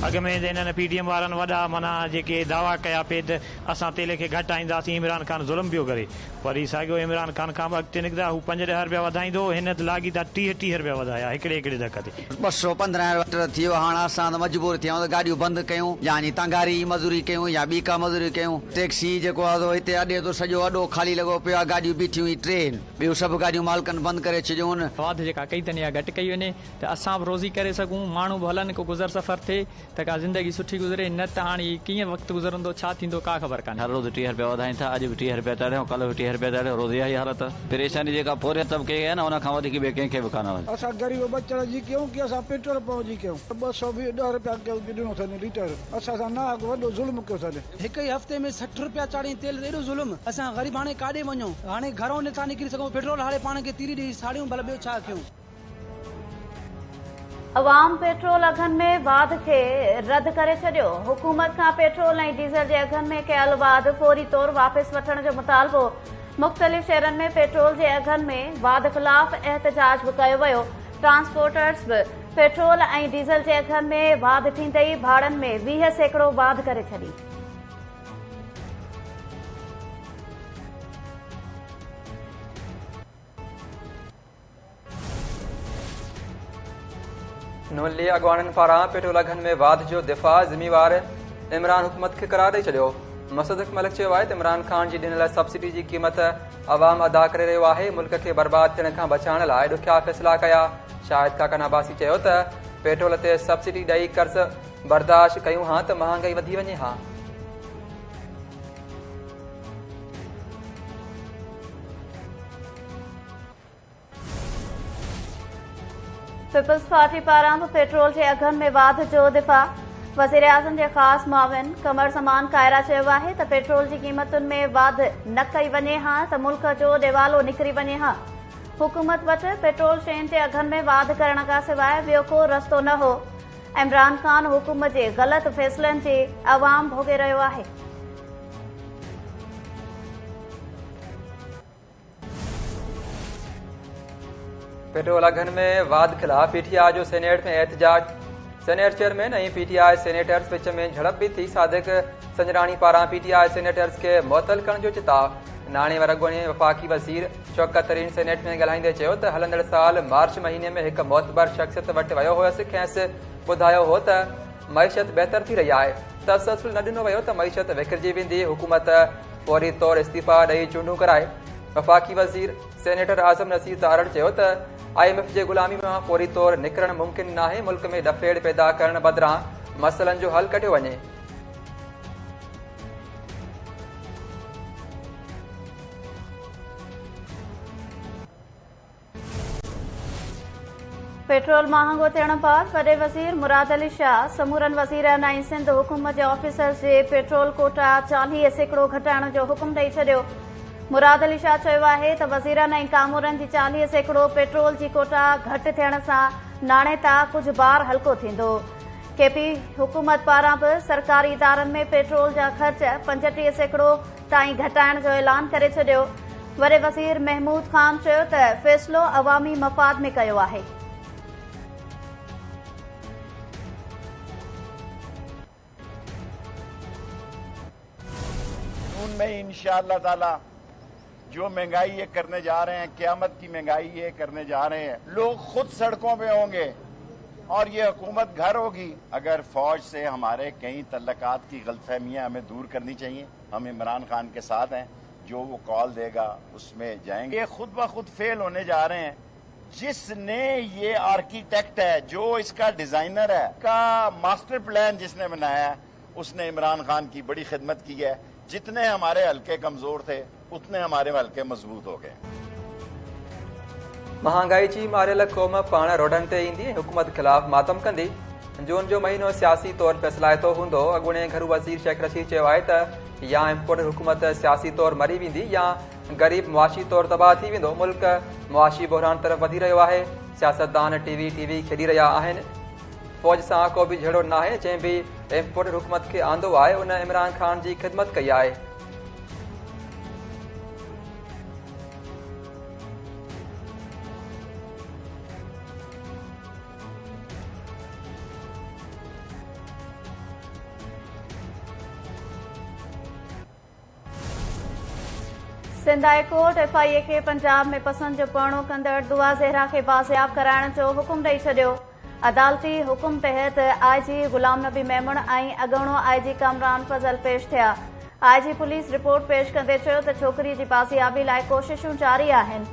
अॻ में इन्हनि PTM वारनि वॾा माना जेके दावा कया पे त असां तेल खे घटि आईंदासीं, इमरान खान ज़ुल्म पियो करे, वरी साॻियो इमरान खान खां अॻिते निकिता हू 5-10 रुपया वधाईंदो, हिन त लाॻीता 30 रुपया वधाया हिकिड़े धक ते। 215 थी वियो। हाणे असां त मजबूर थियूं त गाॾियूं बंदि कयूं, यानी तंगारी मज़ूरी कयूं या ॿी का मज़ूरी कयूं। टैक्सी जेको आहे हिते अॾे तो सॼो अॾो ख़ाली लॻो पियो आहे, गाॾियूं बीठियूं हुई, ट्रेन ॿियूं सभु गाॾियूं मालिकनि बंदि करे छॾियूं। वाध जेका कई अथनि या घटि कई वञे त असां बि रोज़ी करे सघूं, माण्हू बि हलनि, को गुज़र सफ़र थिए त का ज़िंदगी सुठी गुज़रे, न त हाणे कीअं वक़्तु गुज़रंदो छा थींदो का ख़बर कान्हे। हर रोज़ 30 रुपया वधाइनि था, अॼु बि 30 रुपया था ॾियूं, कल्ह बि 30 रुपया था ॾियूं, रोज़ इहा ई हालत आहे। परेशानी जेका पोरे तबिके आहे न उन खां वधीक ॿिए कंहिंखे बि कान वञे। असां ग़रीब बचण जी कयूं की असां पेट्रोल पंप जी कयूं, 210 रुपया ॾिनो अथनि लीटर, असां सां न वॾो ज़ुल्म कयो अथनि। हिक ई हफ़्ते में 60 रुपया चाढ़ी तेल, एॾो ज़ुल्म। असां ग़रीब हाणे काॾे वञूं, हाणे घरों नथा निकिरी सघूं, पेट्रोल हाणे पाण खे तीरी ॾेई साड़ियूं, भला ॿियो छा कयूं। अवाम पेट्रोल अघनि में वाध खे रद्द करे छॾियो। हुकूमत खां पेट्रोल ऐं डीज़ल जे अघनि में कयल वाध फौरी तौर वापसि वठण जो मुतालबो। मुख़्तलिफ़ शहरनि में पेट्रोल जे अघनि में वाध ख़िलाफ़ एहतजाज बि कयो वियो। ट्रांसपोर्टर्स बि पेट्रोल ऐं डीज़ल जे अघनि में वाध थींदे ई भाड़नि में 20% वाध करे छॾी। नूनली अॻवाननि पारां पेट्रोल अघनि में वाध जो दिफ़ा ज़िम्मेवार इमरान हुकूमत खे करार ॾेई छॾियो। मुसद्दिक़ मलिक चयो आहे त इमरान खान जी ॾिनल सब्सिडी जी क़ीमत अवाम अदा करे रहियो आहे। मुल्क खे बर्बाद थियण खां बचाइण लाइ ॾुखिया फ़ैसिला कया। शाहिद काकन अब्बासी चयो त पेट्रोल ते सब्सिडी ॾेई कर्ज़ बर्दाश्त कयूं हा त महांगाई वधी वञे हा। पीपल्स पार्टी पारां बि पेट्रोल जे अघनि में वाध जो दिफ़ा। वज़ीर आज़म जे ख़ासि मुआविन कमर ज़मान कायरा चयो आहे त पेट्रोल जी क़ीमतुनि में वाध न कई वञे हा त मुल्क जो ॾेवालो निकिरी वञे हा। हुकूमत वटि पेट्रोल शयुनि जे अघनि में वाध करण खां सवाइ ॿियो को रस्तो न हो। इमरान खान हुकूमत जे ग़लति फ़ैसिलनि जे अवाम भोॻे रहियो आहे। पेट्रोल अघनि में वाध खिलाफ PTI जो सेनेट में एहतजाज। सेनेट चेयरमैन ऐं PTI सेनेटर्स विच में झड़प बि थी। सादिक संजराणी पारां PTI सेनेटर्स खे मुअतल करण जो चिताव। नाणे अॻूणे वफ़ाक़ी वज़ीर शौकत तरीन सेनेट में ॻाल्हाईंदे चयो त हलंदड़ साल मार्च महीने में हिकु मोतबर शख़्सियत वटि वियो हुयसि, खेसि ॿुधायो हो त मईशत बहितर थी रही आहे। तसलसल न ॾिनो वियो त मईशत विकिरजी वेंदी। हुकूमत फौरी तौर इस्तीफ़ा ॾेई चूंडूं कराए। वफ़ाक़ी वज़ीर सेनेटर आज़म नसीर तारड़ चयो त IMF जे ग़ुलामी मां फौरी तौर निकिरणु मुमकिन नाहे। मुल्क में डफेड़ पैदा करण बदिरां मसइलनि जो हल कढियो वञे। पेट्रोल महांगो थियण बाद वॾे वज़ीर मुराद अली शाह समूरनि वज़ीरनि ऐं सिंध हुकूमत जे ऑफिसर्स जे पेट्रोल कोटा 40% घटाइण जो हुकुम ॾेई छॾियो। मुराद अली शाह चयो आहे त वज़ीरनि ऐं कामूरनि जी 40% पेट्रोल जी कोटा घटि थियण सां नाणे तां कुझु बार हल्को थींदो। KP हुकूमत पारां बि सरकारी इदारनि में पेट्रोल जा ख़र्च 35% ताईं घटाइण जो ऐलान करे छॾियो। वॾे वज़ीर महमूद ख़ान चयो त फ़ैसिलो अवामी मफ़ाद में कयो आहे। में इंशाअल्लाह ताला जो महंगाई ये करने जा रहे हैं, क़यामत की महंगाई ये करने जा रहे हैं। लोग खुद सड़कों पे होंगे और ये हुकूमत घर होगी। अगर फौज से हमारे कई तल्लकात की गलतफहमियां हमें दूर करनी चाहिए। हम इमरान खान के साथ हैं, जो वो कॉल देगा उसमें जाएंगे। ये खुद ब खुद फेल होने जा रहे हैं। जिसने ये आर्किटेक्ट है, जो इसका डिजाइनर है, का मास्टर प्लान जिसने बनाया है, उसने इमरान खान की बड़ी खिदमत की है। जितने हमारे हल्के कमजोर थे उतने हमारे हल्के मजबूत हो गए। महांगाई जी मारियल क़ौम पाण रोडनि ते ईंदी ऐं हुकूमत ख़िलाफ़ मातम कंदी। जून जो महीनो सियासी तौर फ़ैसिलाइतो हूंदो। अॻूणे घरू वज़ीर शेख रशीद चयो आहे त या इम्पोर्ट हुकूमत सियासी तौर मरी वेंदी या ग़रीब मुआशी तौर तबाह थी वेंदो। मुल्क मुआशी बहरान तरफ़ वधी रहियो आहे। सियासतदान टीवी खेॾी रहिया आहिनि। फौज सां को बि झेड़ो नाहे। जंहिं बि इम्पोर्ट हुकूमत खे आंदो आहे उन इमरान खान जी ख़िदमत कई आहे। सिंध हाई कोर्ट FIA खे पंजाब में पसंद जो परणो कंदड़ दुआ ज़हरा खे बाज़ियाब कराइण जो हुकुम ॾेई छॾियो। अदालती हुकुम तहत IG गुलाम नबी मेमण ऐं अॻूणो IG कामरान फज़ल पेश थिया। IG पुलिस रिपोर्ट पेश कंदे चयो त छोकिरी जी बाज़ियाबी लाइ कोशिशूं जारी आहिनि।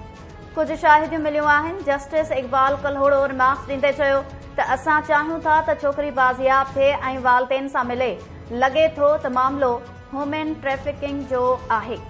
कुझु शाहिदियूं मिलियूं आहिनि। जस्टिस इक़बाल कल्होड़ो रिमार्क्स ॾींदे चयो त असां चाहियूं था त छोकिरी बाज़ियाब थिए ऐं वालदेन सां मिले। लॻे थो त मामिलो ह्यूमन ट्रैफिकिंग जो आहे।